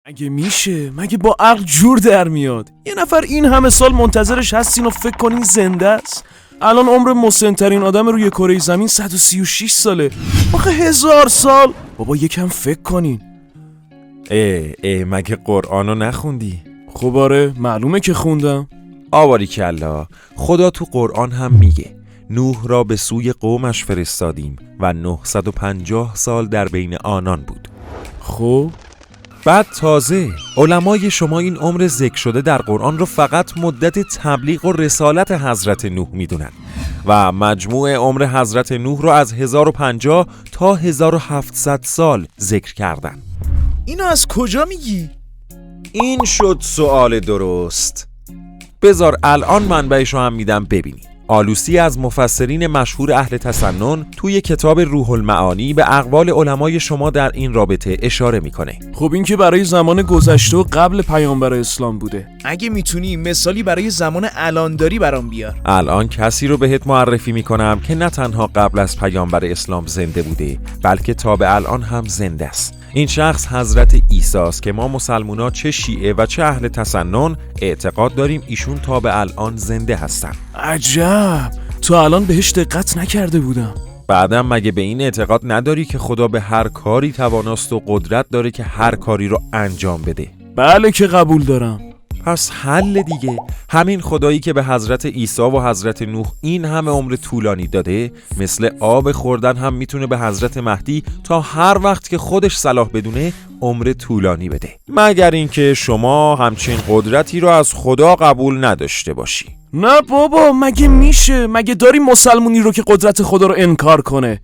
مگه میشه؟ مگه با عقل جور در میاد؟ یه نفر این همه سال منتظرش هستین و فکر کنین زنده است؟ الان عمر مسن‌ترین آدم روی کره زمین 136 ساله. آخه 1000 سال. بابا یکم فکر کنین. مگه قرآنو نخوندی؟ خب آره معلومه که خوندم. آواری کلا، خدا تو قرآن هم میگه نوح را به سوی قومش فرستادیم و 950 سال در بین آنان بود. خب بعد تازه علمای شما این عمر ذکر شده در قرآن رو فقط مدت تبلیغ و رسالت حضرت نوح میدونن و مجموع عمر حضرت نوح رو از 1050 تا 1700 سال ذکر کردن. اینو از کجا میگی؟ این شد سوال درست. بذار الان منبعش رو هم میدم ببینی. آلوسی از مفسرین مشهور اهل تسنن توی کتاب روح المعانی به اقوال علمای شما در این رابطه اشاره میکنه. خب این که برای زمان گذشته و قبل پیامبر اسلام بوده. اگه میتونی مثالی برای زمان الان داری برام بیار. الان کسی رو بهت معرفی میکنم که نه تنها قبل از پیامبر اسلام زنده بوده بلکه تا به الان هم زنده است. این شخص حضرت عیسی است که ما مسلمونا چه شیعه و چه اهل تسنن اعتقاد داریم ایشون تا به الان زنده هستن. عجب، تا الان بهش دقت نکرده بودم. بعدم مگه به این اعتقاد نداری که خدا به هر کاری تواناست و قدرت داره که هر کاری رو انجام بده؟ بله که قبول دارم. پس حل دیگه. همین خدایی که به حضرت عیسی و حضرت نوح این همه عمر طولانی داده، مثل آب خوردن هم میتونه به حضرت مهدی تا هر وقت که خودش صلاح بدونه عمر طولانی بده، مگر اینکه شما همچین قدرتی رو از خدا قبول نداشته باشی. نه بابا، مگه میشه؟ مگه داری مسلمونی رو که قدرت خدا رو انکار کنه؟